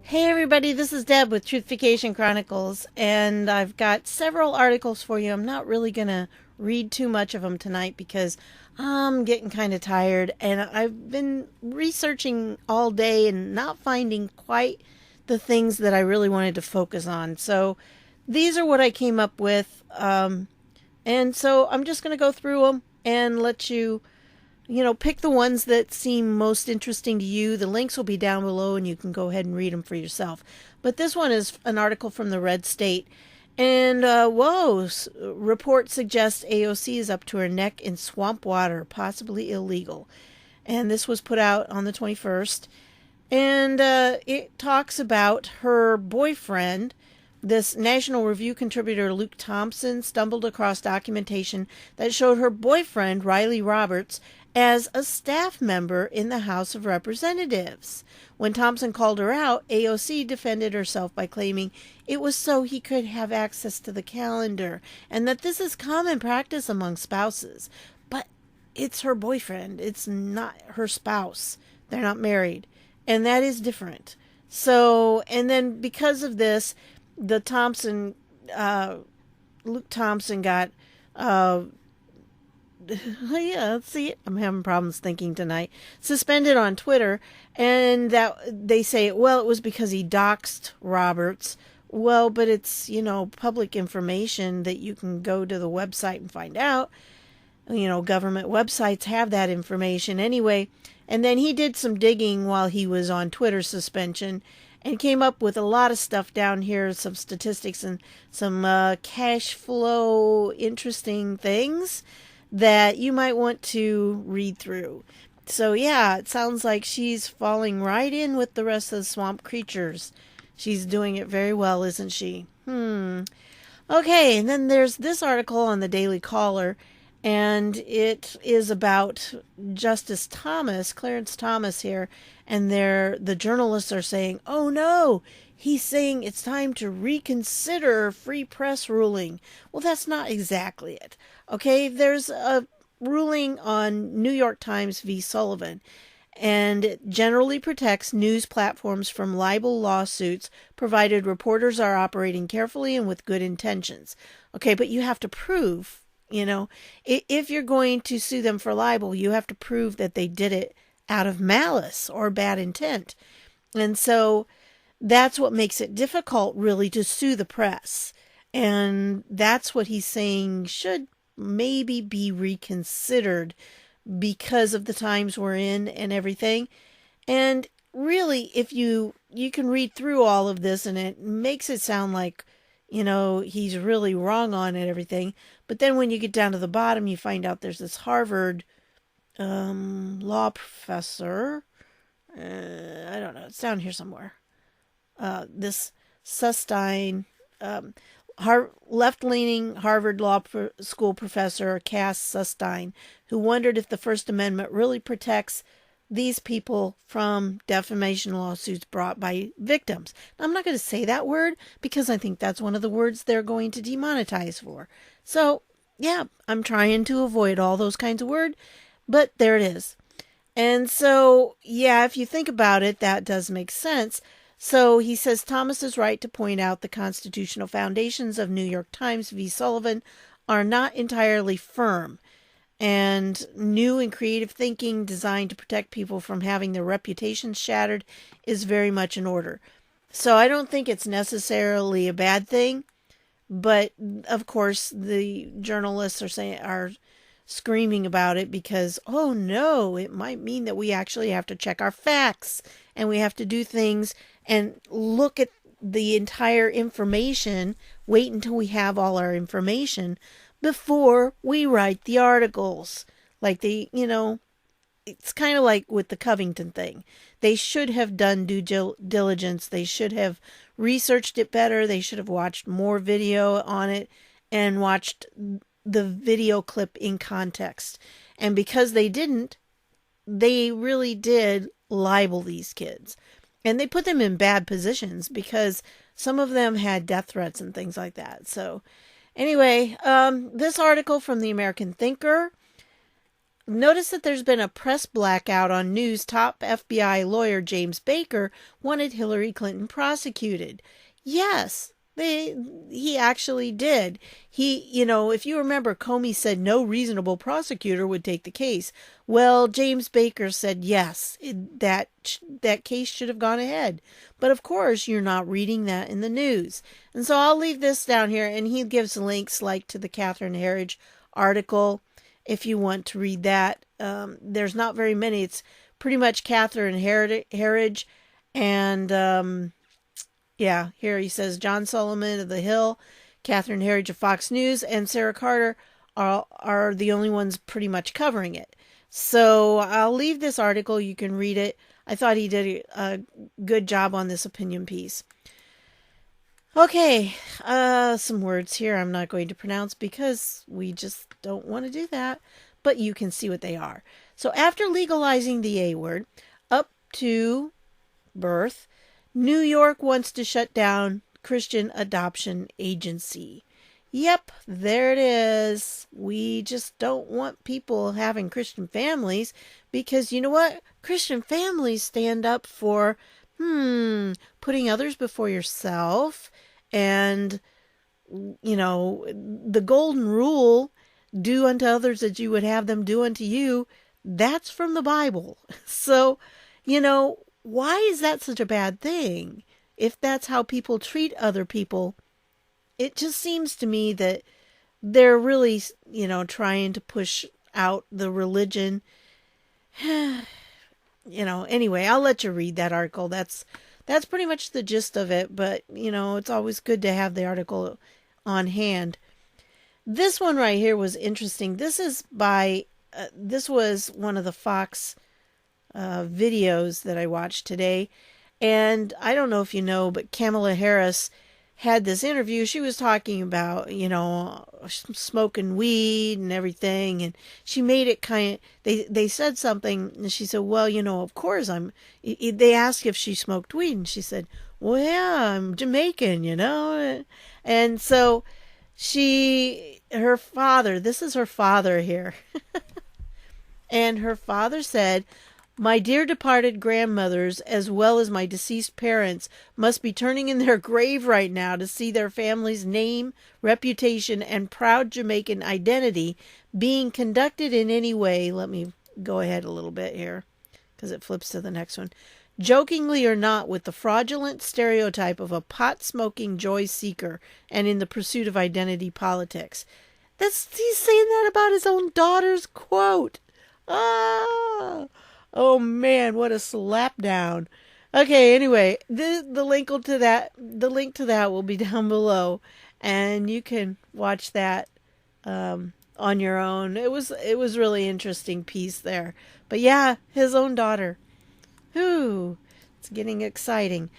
Hey everybody, this is Deb with Truthification Chronicles, and I've got several articles for you. I'm not really going to read too much of them tonight because I'm getting kind of tired, and I've been researching all day and not finding quite the things that I really wanted to focus on. So these are what I came up with, and so I'm just going to go through them and let you pick the ones that seem most interesting to you. The links will be down below and you can go ahead and read them for yourself. But this one is an article from the RedState. And, report suggests AOC is up to her neck in swamp water, possibly illegal. And this was put out on the 21st. And it talks about her boyfriend. This National Review contributor, Luke Thompson, stumbled across documentation that showed her boyfriend, Riley Roberts, as a staff member in the House of Representatives. When Thompson called her out, AOC defended herself by claiming it was so he could have access to the calendar and that this is common practice among spouses. But it's her boyfriend. It's not her spouse. They're not married. And that is different. So, and then because of this, Luke Thompson got, I'm having problems thinking tonight, suspended on Twitter, and that they say, well, it was because he doxed Roberts. Well, but it's, public information that you can go to the website and find out. Government websites have that information anyway. And then he did some digging while he was on Twitter suspension and came up with a lot of stuff down here, some statistics and some cash flow interesting things that you might want to read through. So yeah, it sounds like she's falling right in with the rest of the swamp creatures. She's doing it very well, isn't she? Okay, and then there's this article on the Daily Caller, and it is about Justice Thomas, Clarence Thomas here, and the journalists are saying, oh no, he's saying it's time to reconsider free press ruling. Well, that's not exactly it. Okay, there's a ruling on New York Times v. Sullivan, and it generally protects news platforms from libel lawsuits provided reporters are operating carefully and with good intentions. Okay, but you have to prove, if you're going to sue them for libel, you have to prove that they did it out of malice or bad intent. And so that's what makes it difficult, really, to sue the press. And that's what he's saying should maybe be reconsidered because of the times we're in and everything. And really, if you can read through all of this, and it makes it sound like, he's really wrong on it, everything. But then when you get down to the bottom, you find out there's this Harvard law professor. I don't know. It's down here somewhere. This Sustein, left-leaning Harvard Law School professor Cass Sustein, who wondered if the First Amendment really protects these people from defamation lawsuits brought by victims. Now, I'm not going to say that word because I think that's one of the words they're going to demonetize for. So, yeah, I'm trying to avoid all those kinds of words, but there it is. And so, yeah, if you think about it, that does make sense. So he says Thomas is right to point out the constitutional foundations of New York Times v. Sullivan are not entirely firm, and new and creative thinking designed to protect people from having their reputations shattered is very much in order. So I don't think it's necessarily a bad thing, but of course the journalists are screaming about it because, oh no, it might mean that we actually have to check our facts and we have to do things and look at the entire information, wait until we have all our information before we write the articles. Like it's kind of like with the Covington thing. They should have done due diligence. They should have researched it better. They should have watched more video on it and watched the video clip in context. And because they didn't, they really did libel these kids. And they put them in bad positions because some of them had death threats and things like that. So anyway, this article from the American Thinker Notice that there's been a press blackout on news. Top FBI lawyer James Baker wanted Hillary Clinton prosecuted. Yes, he actually did. If you remember, Comey said no reasonable prosecutor would take the case. Well, James Baker said yes, that case should have gone ahead. But of course, you're not reading that in the news. And so I'll leave this down here, and he gives links like to the Catherine Herridge article if you want to read that. There's not very many. It's pretty much Catherine Herridge and here he says John Sullivan of The Hill, Catherine Herridge of Fox News, and Sarah Carter are the only ones pretty much covering it. So I'll leave this article. You can read it. I thought he did a good job on this opinion piece. Okay, some words here I'm not going to pronounce because we just don't want to do that, but you can see what they are. So after legalizing the A word, up to birth, New York wants to shut down Christian adoption agency. Yep, there it is. We just don't want people having Christian families because you know what? Christian families stand up for putting others before yourself, and the golden rule, do unto others as you would have them do unto you, that's from the Bible. So, why is that such a bad thing? If that's how people treat other people, it just seems to me that they're really, trying to push out the religion. Anyway, I'll let you read that article. That's pretty much the gist of it, but, it's always good to have the article on hand. This one right here was interesting. This was one of the Fox videos that I watched today. And I don't know if you know, but Camilla Harris had this interview. She was talking about, smoking weed and everything. And she made it they said something and she said, well, of course they asked if she smoked weed. And she said, well, yeah, I'm Jamaican, And so her father, this is her father here. And her father said, my dear departed grandmothers, as well as my deceased parents, must be turning in their grave right now to see their family's name, reputation, and proud Jamaican identity being conducted in any way. Let me go ahead a little bit here, because it flips to the next one. Jokingly or not, with the fraudulent stereotype of a pot-smoking joy seeker and in the pursuit of identity politics. He's saying that about his own daughter's quote. Oh man, what a slap down. Okay, anyway, the link to that will be down below, and you can watch that on your own. It was really interesting piece there. But yeah, his own daughter. Whew, it's getting exciting.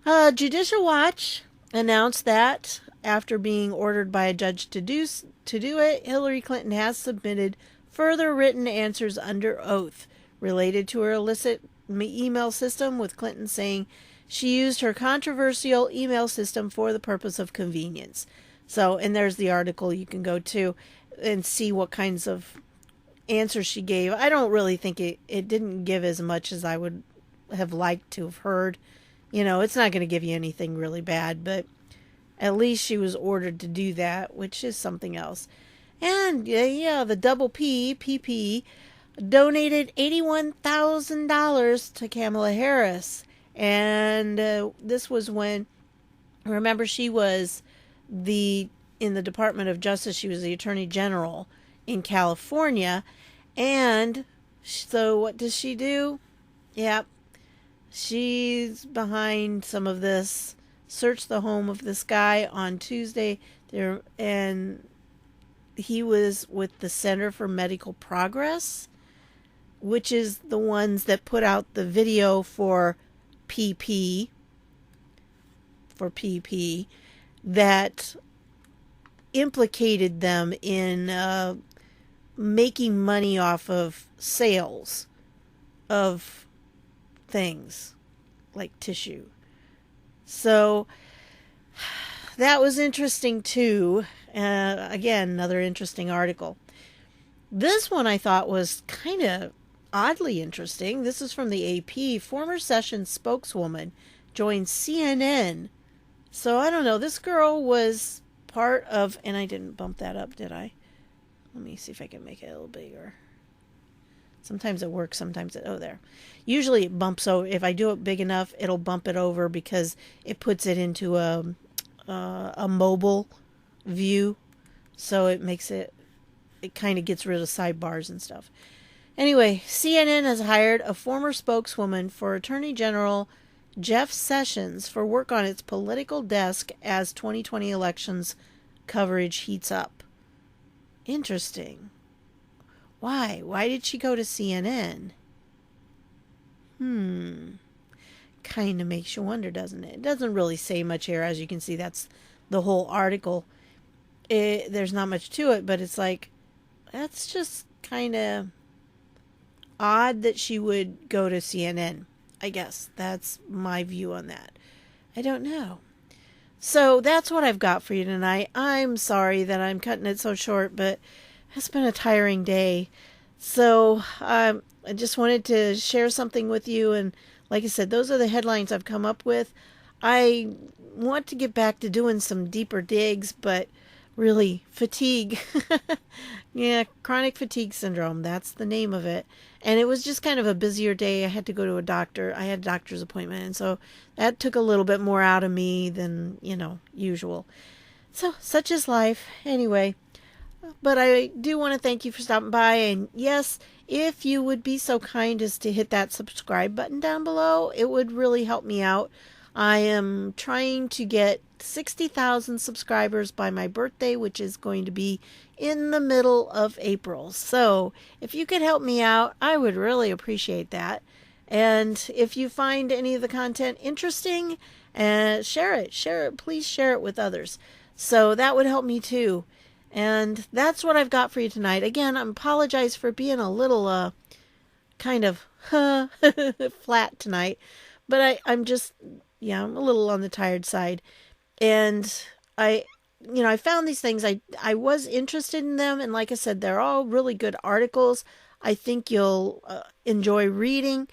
Judicial Watch announced that after being ordered by a judge to do it, Hillary Clinton has submitted further written answers under oath related to her illicit email system, with Clinton saying she used her controversial email system for the purpose of convenience. So, and there's the article you can go to and see what kinds of answers she gave. I don't really think it didn't give as much as I would have liked to have heard. It's not going to give you anything really bad, but at least she was ordered to do that, which is something else. And the double PP donated $81,000 to Camilla Harris. And this was when, remember, she was in the Department of Justice, she was the Attorney General in California. And so what does she do? Yep. She's behind some of this. Searched the home of this guy on Tuesday there, and he was with the Center for Medical Progress, which is the ones that put out the video for PP, that implicated them in making money off of sales of things like tissue. So that was interesting too. Again, another interesting article. This one I thought was kind of oddly interesting. This is from the AP. Former Sessions spokeswoman joins CNN. So I don't know. This girl was part of, and I didn't bump that up, did I? Let me see if I can make it a little bigger. Sometimes it works, sometimes it, oh, there. Usually it bumps over. If I do it big enough, it'll bump it over because it puts it into a mobile view. So it makes it kind of gets rid of sidebars and stuff. Anyway, CNN has hired a former spokeswoman for Attorney General Jeff Sessions for work on its political desk as 2020 elections coverage heats up. Interesting. Why? Why did she go to CNN? Kind of makes you wonder, doesn't it? It doesn't really say much here. As you can see, that's the whole article. There's not much to it, but it's like, that's just kind of odd that she would go to CNN. I guess that's my view on that. I don't know. So that's what I've got for you tonight. I'm sorry that I'm cutting it so short, but it's been a tiring day. So I just wanted to share something with you. And like I said, those are the headlines I've come up with. I want to get back to doing some deeper digs, but really, fatigue. Yeah, chronic fatigue syndrome. That's the name of it. And it was just kind of a busier day. I had to go to a doctor. I had a doctor's appointment. And so that took a little bit more out of me than, usual. So, such is life. Anyway, but I do want to thank you for stopping by. And yes, if you would be so kind as to hit that subscribe button down below, it would really help me out. I am trying to get 60,000 subscribers by my birthday, which is going to be in the middle of April. So if you could help me out, I would really appreciate that. And if you find any of the content interesting, share it. Please share it with others. So that would help me too. And that's what I've got for you tonight. Again, I apologize for being a little kind of flat tonight. But I'm just, I'm a little on the tired side. And I found these things. I was interested in them. And like I said, they're all really good articles. I think you'll enjoy reading.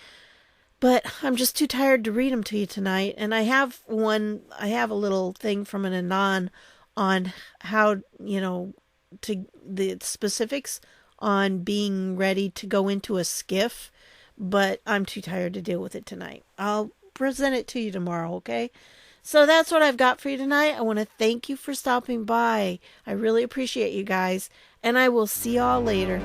But I'm just too tired to read them to you tonight. And I have a little thing from an Anon on how, to the specifics on being ready to go into a skiff. But I'm too tired to deal with it tonight. I'll present it to you tomorrow, okay? So that's what I've got for you tonight. I want to thank you for stopping by. I really appreciate you guys. And I will see y'all later.